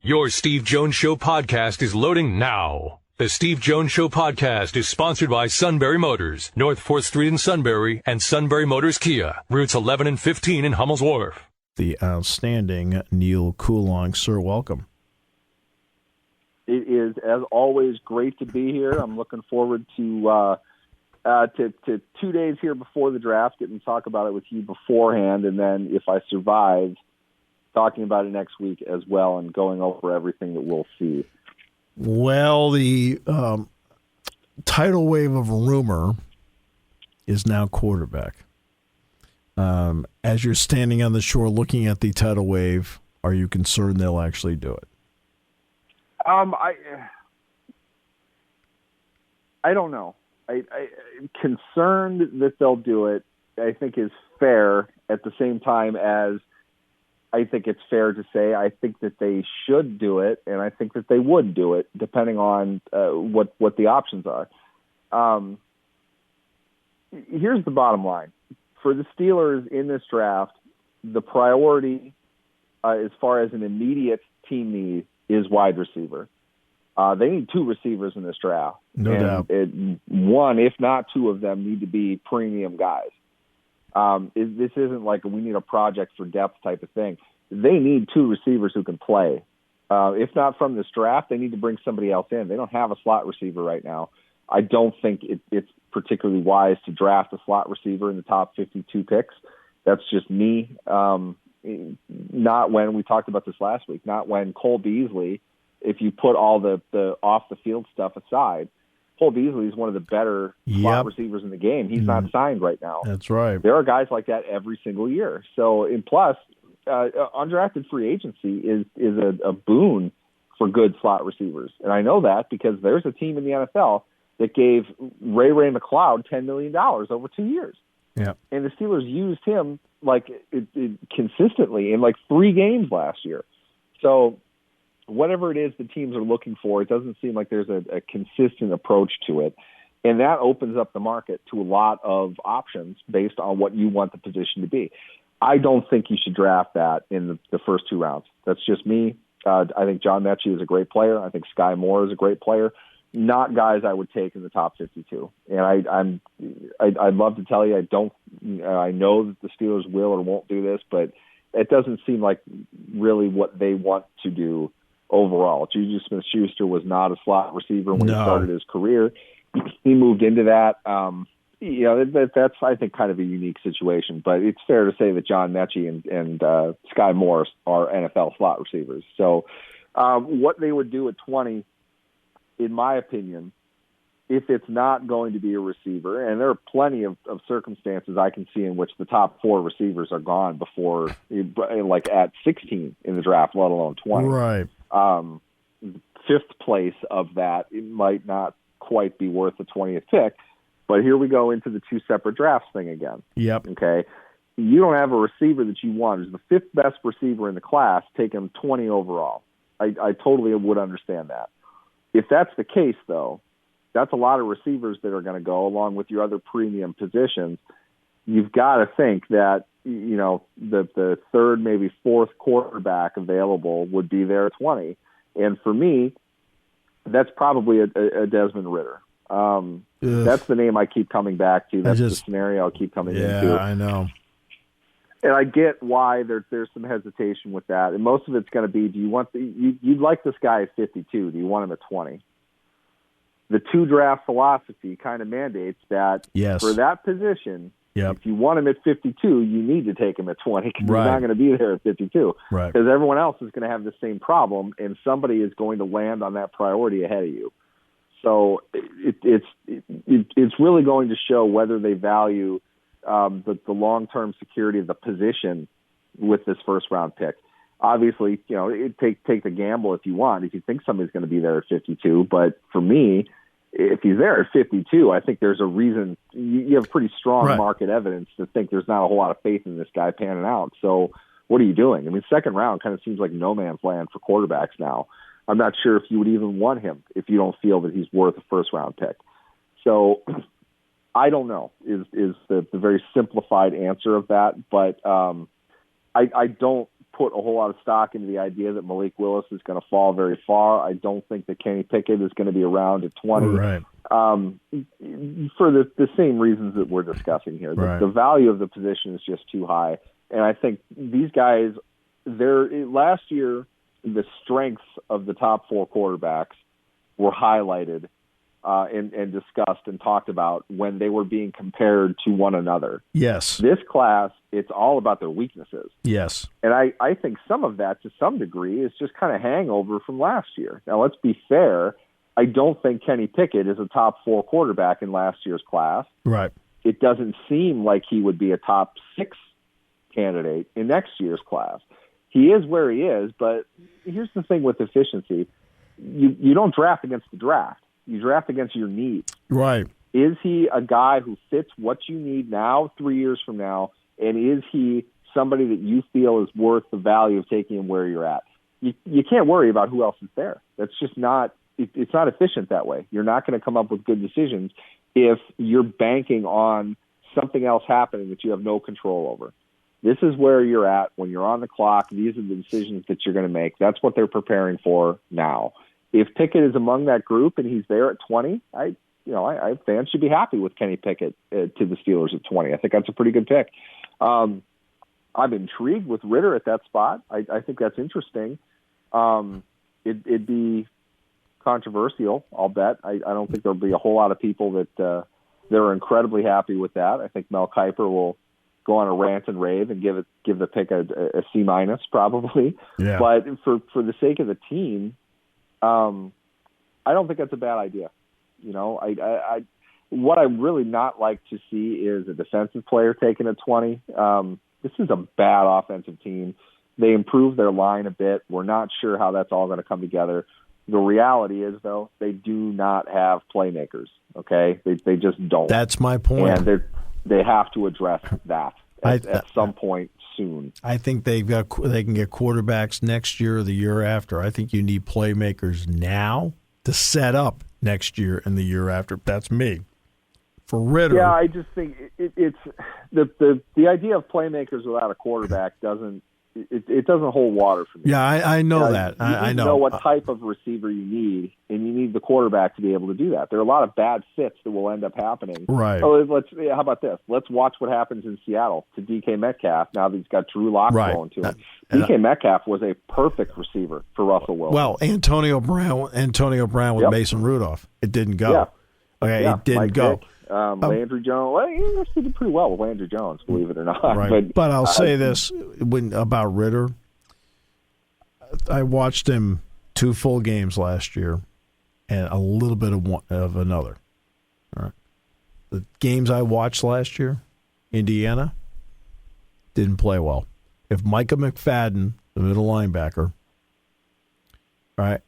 Your Steve Jones Show podcast is loading now. The Steve Jones Show podcast is sponsored by Sunbury Motors, North 4th Street in Sunbury, and Sunbury Motors Kia, routes 11 and 15 in Hummel's Wharf. The outstanding Neal Coolong. Sir, welcome. It is, as always, great to be here. I'm looking forward to 2 days here before the draft, getting to talk about it with you beforehand, and then if I survive, talking about it next week as well and going over everything that we'll see. Well, the tidal wave of rumor is now quarterback. As you're standing on the shore looking at the tidal wave, are you concerned they'll actually do it? I don't know. I concerned that they'll do it, I think, is fair at the same time as I think it's fair to say I think that they should do it, and I think that they would do it, depending on what the options are. Here's the bottom line. For the Steelers in this draft, the priority as far as an immediate team need is wide receiver. They need two receivers in this draft. No doubt. One, if not two of them, need to be premium guys. This isn't like we need a project for depth type of thing. They need two receivers who can play. If not from this draft, they need to bring somebody else in. They don't have a slot receiver right now. I don't think it's particularly wise to draft a slot receiver in the top 52 picks. That's just me. Not when we talked about this last week, not when Cole Beasley, if you put all the off-the-field stuff aside, Cole Beasley is one of the better slot receivers in the game. He's not signed right now. That's right. There are guys like that every single year. So, and plus, undrafted free agency is a boon for good slot receivers. And I know that because there's a team in the NFL that gave Ray McLeod $10 million over 2 years. Yeah. And the Steelers used him consistently in 3 games last year. So whatever it is the teams are looking for, it doesn't seem like there's a consistent approach to it. And that opens up the market to a lot of options based on what you want the position to be. I don't think you should draft that in the first 2 rounds. That's just me. I think John Mechie is a great player. I think Sky Moore is a great player. Not guys I would take in the top 52. And I'd love to tell you I know that the Steelers will or won't do this, but it doesn't seem like really what they want to do overall. Juju Smith-Schuster was not a slot receiver when he started his career. He moved into that. That's, I think, kind of a unique situation. But it's fair to say that John Mechie and Sky Moore are NFL slot receivers. So what they would do at 20, in my opinion, if it's not going to be a receiver, and there are plenty of circumstances I can see in which the top 4 receivers are gone before, at 16 in the draft, let alone 20. Right. 5th place of that, it might not quite be worth the 20th pick. But here we go into the 2 separate drafts thing again. Yep. Okay. You don't have a receiver that you want. Is the 5th best receiver in the class. Take him 20 overall. I totally would understand that. If that's the case, though, that's a lot of receivers that are going to go along with your other premium positions. You've got to think that, the 3rd, maybe 4th quarterback available would be there at 20. And for me, that's probably a Desmond Ridder. That's the name I keep coming back to. That's the scenario I'll keep coming into. Yeah, I know. And I get why there's some hesitation with that. And most of it's going to be, do you want you'd like this guy at 52. Do you want him at 20? The 2 draft philosophy kind of mandates that for that position, if you want him at 52, you need to take him at 20 because he's not going to be there at 52. Right. Because everyone else is going to have the same problem, and somebody is going to land on that priority ahead of you. So it's really going to show whether they value the long-term security of the position with this first-round pick. Obviously, take the gamble if you want, if you think somebody's going to be there at 52. But for me, if he's there at 52, I think there's a reason. You have pretty strong market evidence to think there's not a whole lot of faith in this guy panning out. So what are you doing? I mean, second round kind of seems like no man's land for quarterbacks now. I'm not sure if you would even want him if you don't feel that he's worth a first-round pick. So I don't know is the very simplified answer of that. But I don't put a whole lot of stock into the idea that Malik Willis is going to fall very far. I don't think that Kenny Pickett is going to be around at 20. Right. For the same reasons that we're discussing here. The value of the position is just too high. And I think these guys, last year, the strengths of the top 4 quarterbacks were highlighted and discussed and talked about when they were being compared to one another. Yes. This class, it's all about their weaknesses. Yes. And I think some of that, to some degree, is just kind of hangover from last year. Now, let's be fair. I don't think Kenny Pickett is a top 4 quarterback in last year's class. Right. It doesn't seem like he would be a top 6 candidate in next year's class. He is where he is, but here's the thing with efficiency. You don't draft against the draft. You draft against your needs. Right. Is he a guy who fits what you need now, 3 years from now, and is he somebody that you feel is worth the value of taking him where you're at? You can't worry about who else is there. That's just not – it's not efficient that way. You're not going to come up with good decisions if you're banking on something else happening that you have no control over. This is where you're at when you're on the clock. These are the decisions that you're going to make. That's what they're preparing for now. If Pickett is among that group and he's there at 20, fans should be happy with Kenny Pickett to the Steelers at 20. I think that's a pretty good pick. I'm intrigued with Ritter at that spot. I think that's interesting. It'd be controversial, I'll bet. I don't think there'll be a whole lot of people that are incredibly happy with that. I think Mel Kiper will go on a rant and rave and give the pick a C- probably. Yeah. But for the sake of the team, I don't think that's a bad idea. What I really not like to see is a defensive player taken at 20. This is a bad offensive team. They improved their line a bit. We're not sure how that's all going to come together. The reality is, though, they do not have playmakers. Okay, they just don't. That's my point. And they have to address that at some point soon. I think they can get quarterbacks next year or the year after. I think you need playmakers now to set up next year and the year after. That's me. For Ritter, yeah, I just think it's the idea of playmakers without a quarterback doesn't hold water for me. Yeah, I know that. I know what type of receiver you need, and you need the quarterback to be able to do that. There are a lot of bad fits that will end up happening. Right. Oh, how about this? Let's watch what happens in Seattle to DK Metcalf now that he's got Drew Lock going to him. DK Metcalf was a perfect receiver for Russell Wilson. Well, Antonio Brown with Mason Rudolph. It didn't go. Yeah. Okay, it didn't Mike go. Vick. Landry Jones. Well, he actually did pretty well with Landry Jones, believe it or not. Right. But I'll say this about Ritter. I watched him 2 full games last year and a little bit of another. All right. The games I watched last year, Indiana, didn't play well. If Micah McFadden, the middle linebacker, all right,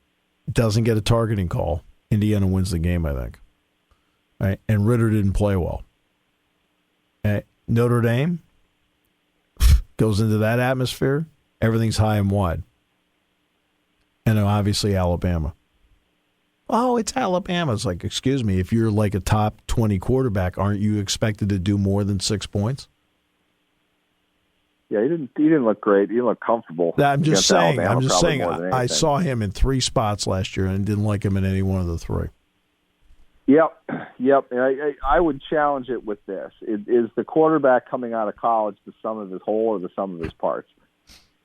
doesn't get a targeting call, Indiana wins the game, I think. Right, and Ritter didn't play well. Notre Dame goes into that atmosphere, everything's high and wide. And obviously Alabama. Oh, it's Alabama. It's like, excuse me, if you're like a top 20 quarterback, aren't you expected to do more than 6 points? Yeah, he didn't look great. He didn't look comfortable. I'm just saying. Alabama, I saw him in 3 spots last year and didn't like him in any one of the 3. Yep. And I would challenge it with this. Is the quarterback coming out of college the sum of his whole or the sum of his parts?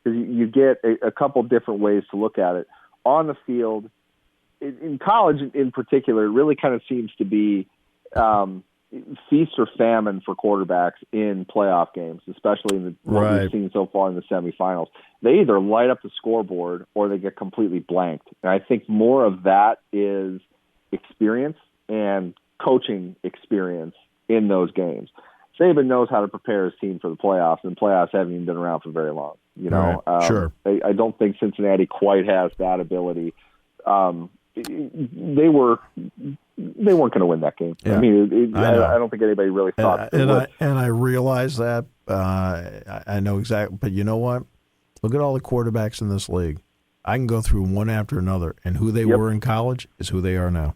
Because you get a couple different ways to look at it. On the field, in college in particular, it really kind of seems to be feast or famine for quarterbacks in playoff games, especially in what we've seen so far in the semifinals. They either light up the scoreboard or they get completely blanked. And I think more of that is experience and coaching experience in those games. Saban knows how to prepare his team for the playoffs, and playoffs haven't even been around for very long. Sure. I don't think Cincinnati quite has that ability. They weren't going to win that game. Yeah. I mean, I don't think anybody really thought. I realize that. I know exactly. But you know what? Look at all the quarterbacks in this league. I can go through one after another, and who they were in college is who they are now.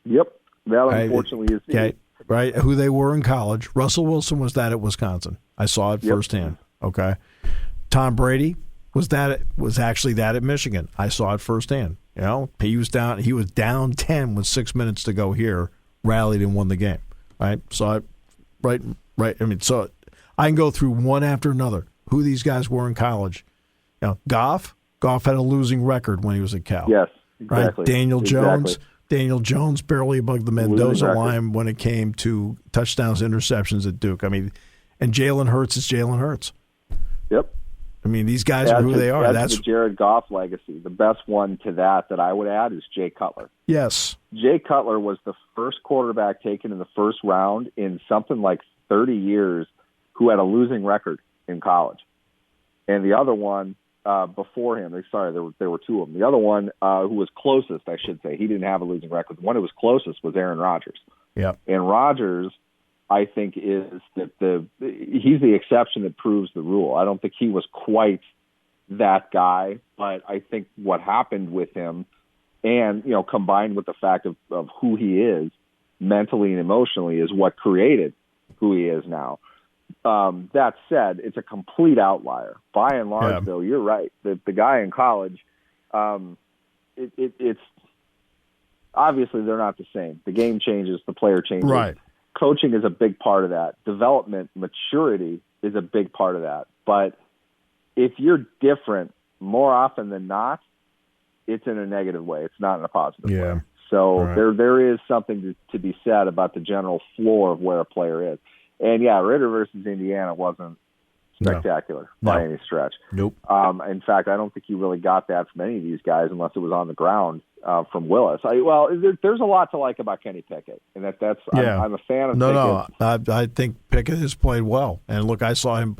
Yep. That unfortunately is. Okay. Right. Who they were in college. Russell Wilson was that at Wisconsin. I saw it firsthand. Okay. Tom Brady, was actually that at Michigan. I saw it firsthand. He was down 10 with 6 minutes to go here, rallied and won the game. Right? Saw it right. I mean, I can go through one after another who these guys were in college. Goff had a losing record when he was at Cal. Yes, exactly. Right? Daniel Jones barely above the Mendoza line when it came to touchdowns, interceptions at Duke. I mean, and Jalen Hurts is Jalen Hurts. Yep. I mean, these guys are who they are. That's the Jared Goff legacy. The best one to that I would add is Jay Cutler. Yes. Jay Cutler was the first quarterback taken in the first round in something like 30 years who had a losing record in college. And the other one before him, there were two of them. The other one who was closest, I should say, he didn't have a losing record. The one who was closest was Aaron Rodgers. Yeah. And Rodgers, I think, is that he's the exception that proves the rule. I don't think he was quite that guy, but I think what happened with him, and combined with the fact of who he is mentally and emotionally, is what created who he is now. That said, it's a complete outlier. By and large, though, you're right. The guy in college, it's obviously they're not the same. The game changes, the player changes. Right. Coaching is a big part of that. Development, maturity is a big part of that. But if you're different, more often than not, it's in a negative way. It's not in a positive way. So there is something to be said about the general floor of where a player is. And, Ritter versus Indiana wasn't spectacular by any stretch. Nope. In fact, I don't think you really got that from any of these guys unless it was on the ground from Willis. There's a lot to like about Kenny Pickett, and I'm a fan of Pickett. I think Pickett has played well. And, look, I saw him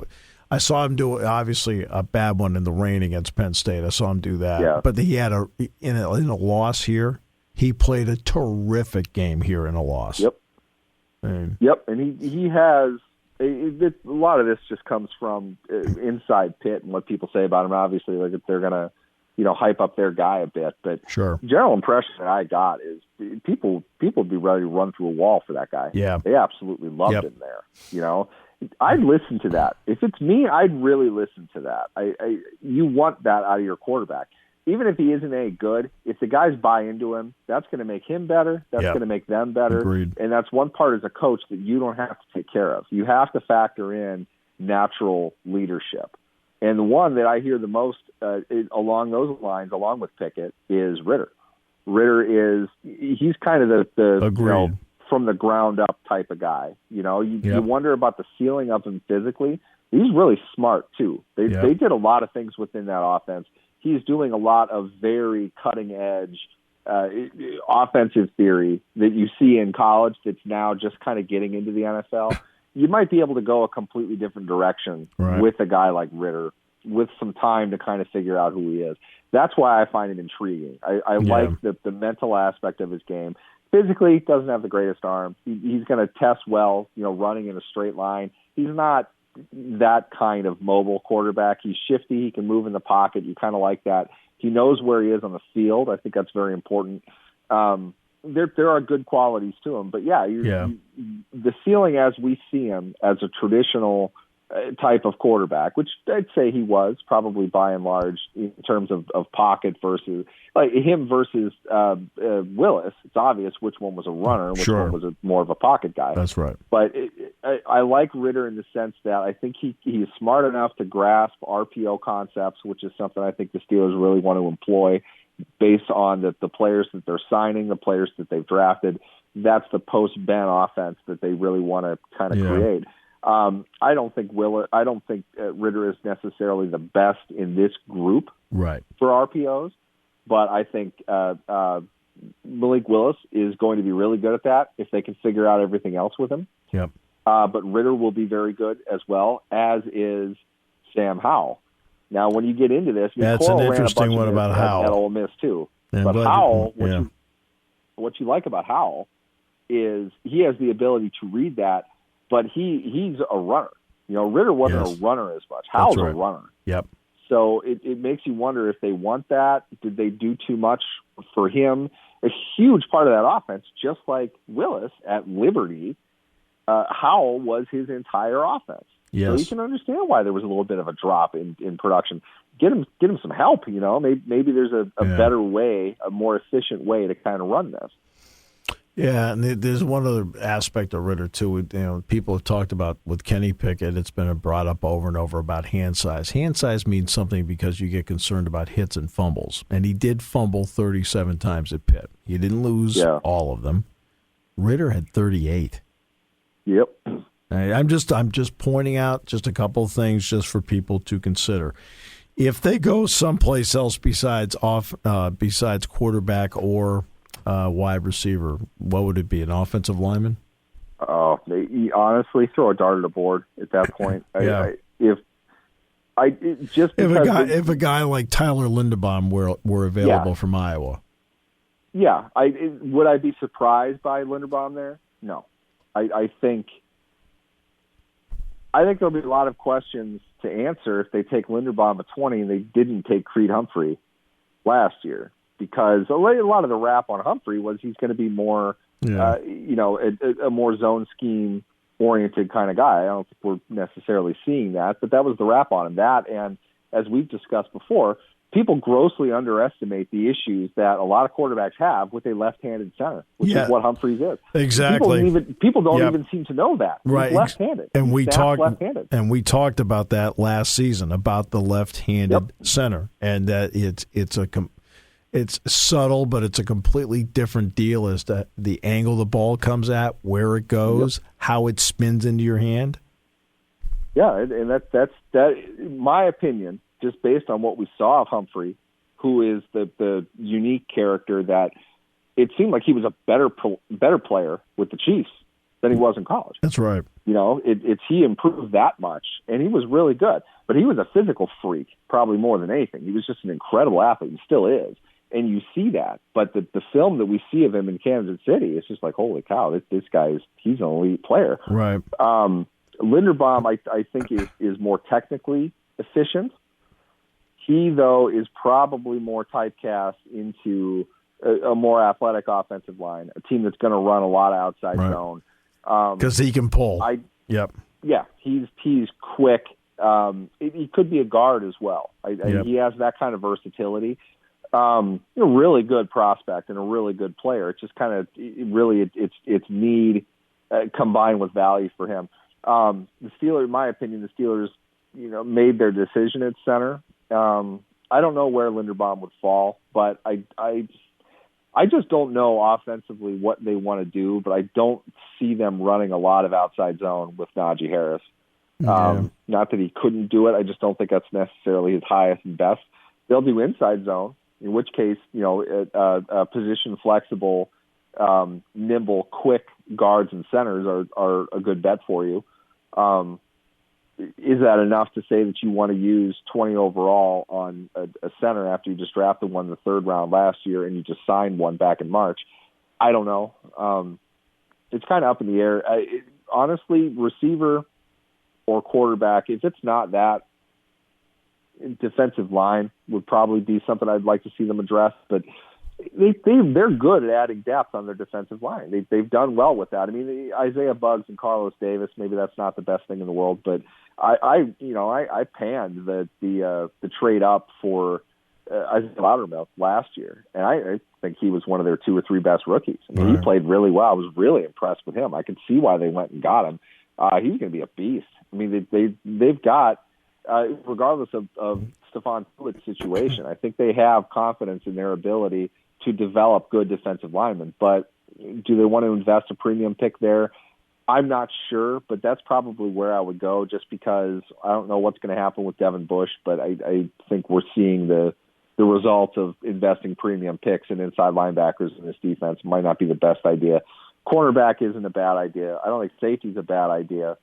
do, obviously, a bad one in the rain against Penn State. I saw him do that. Yeah. But he had in a loss here, he played a terrific game here in a loss. Yep. Yep, and he has a lot of this just comes from inside Pitt and what people say about him. Obviously, like if they're gonna, hype up their guy a bit, but sure. General impression that I got is people would be ready to run through a wall for that guy. Yeah, they absolutely loved him there. I'd listen to that. If it's me, I'd really listen to that. You want that out of your quarterback. Even if he isn't any good, if the guys buy into him, that's going to make him better. That's going to make them better. Agreed. And that's one part as a coach that you don't have to take care of. You have to factor in natural leadership. And the one that I hear the most along those lines, along with Pickett, is Ritter. He's kind of the from the ground up type of guy. You wonder about the ceiling of him physically. He's really smart too. They did a lot of things within that offense. He's doing a lot of very cutting-edge offensive theory that you see in college that's now just kind of getting into the NFL. You might be able to go a completely different direction with a guy like Ritter with some time to kind of figure out who he is. That's why I find him intriguing. I like the mental aspect of his game. Physically, he doesn't have the greatest arm. He's going to test well, running in a straight line. He's not that kind of mobile quarterback. He's shifty. He can move in the pocket. You kind of like that. He knows where he is on the field. I think that's very important. There are good qualities to him, but the ceiling as we see him as a traditional type of quarterback, which I'd say he was probably by and large in terms of pocket versus like him versus Willis. It's obvious which one was a runner and which one was more of a pocket guy. That's right. But I like Ritter in the sense that I think he's smart enough to grasp RPO concepts, which is something I think the Steelers really want to employ based on the players that they're signing, the players that they've drafted. That's the post-Ben offense that they really want to kind of create. I don't think Ritter is necessarily the best in this group for RPOs, but I think Malik Willis is going to be really good at that if they can figure out everything else with him. Yep. But Ritter will be very good as well, as is Sam Howell. Now, when you get into this, that's an interesting one about Howell at Ole Miss too. Yeah, but Howell, what you like about Howell is he has the ability to read that. But he's a runner. Ritter wasn't a runner as much. Howell's a runner. Yep. So it makes you wonder if they want that. Did they do too much for him? A huge part of that offense, just like Willis at Liberty, Howell was his entire offense. Yes. So you can understand why there was a little bit of a drop in production. get him some help. Maybe there's a better way, a more efficient way to kind of run this. Yeah, and there's one other aspect of Ritter, too. People have talked about with Kenny Pickett, it's been brought up over and over about hand size. Hand size means something because you get concerned about hits and fumbles. And he did fumble 37 times at Pitt. He didn't lose all of them. Ritter had 38. Yep. I'm just pointing out just a couple of things just for people to consider. If they go someplace else besides quarterback or wide receiver, what would it be? An offensive lineman? Oh, honestly, throw a dart at a board at that point. If a guy like Tyler Linderbaum were available from Iowa. Yeah, would I be surprised by Linderbaum there? No, I think there'll be a lot of questions to answer if they take Linderbaum at 20 and they didn't take Creed Humphrey last year. Because a lot of the rap on Humphrey was he's going to be more, a more zone scheme oriented kind of guy. I don't think we're necessarily seeing that, but that was the rap on him. That, and as we've discussed before, people grossly underestimate the issues that a lot of quarterbacks have with a left-handed center, which is what Humphreys is. Exactly. People don't even seem to know that. Right. He's left-handed. And we talked about that last season, about the left-handed center, and that it's subtle, but it's a completely different deal as to the angle the ball comes at, where it goes, how it spins into your hand. Yeah, and that's in my opinion, just based on what we saw of Humphrey, who is the unique character that it seemed like he was a better player with the Chiefs than he was in college. That's right. He improved that much, and he was really good. But he was a physical freak, probably more than anything. He was just an incredible athlete, and still is. And you see that, but the film that we see of him in Kansas City, it's just like, holy cow, this guy he's an elite player. Right. Linderbaum, I think, is more technically efficient. He, though, is probably more typecast into a more athletic offensive line, a team that's going to run a lot of outside zone. Because he can pull. Yeah, he's quick. He could be a guard as well. He has that kind of versatility. Really good prospect and a really good player. It's just kind of it's need combined with value for him. The Steelers, in my opinion, made their decision at center. I don't know where Linderbaum would fall, but I just don't know offensively what they want to do. But I don't see them running a lot of outside zone with Najee Harris. Not that he couldn't do it. I just don't think that's necessarily his highest and best. They'll do inside zone. In which case, position flexible, nimble, quick guards and centers are a good bet for you. Is that enough to say that you want to use 20 overall on a center after you just drafted one in the third round last year and you just signed one back in March? I don't know. It's kind of up in the air. Honestly, receiver or quarterback, if it's not that, defensive line would probably be something I'd like to see them address, but they're good at adding depth on their defensive line. They've done well with that. I mean, Isaiah Buggs and Carlos Davis, maybe that's not the best thing in the world, but I panned the trade up for Isaiah Loudermilk last year, and I think he was one of their 2 or 3 best rookies. I mean, he played really well. I was really impressed with him. I could see why they went and got him. He's going to be a beast. I mean, they've got. Regardless of Stephon Tuitt's situation, I think they have confidence in their ability to develop good defensive linemen. But do they want to invest a premium pick there? I'm not sure, but that's probably where I would go just because I don't know what's going to happen with Devin Bush, but I think we're seeing the results of investing premium picks and inside linebackers in this defense. Might not be the best idea. Cornerback isn't a bad idea. I don't think safety's a bad idea.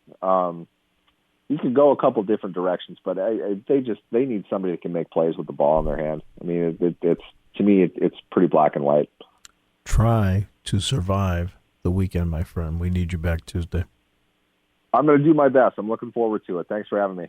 You can go a couple different directions, but they need somebody that can make plays with the ball in their hand. I mean, it's pretty black and white. Try to survive the weekend, my friend. We need you back Tuesday. I'm going to do my best. I'm looking forward to it. Thanks for having me.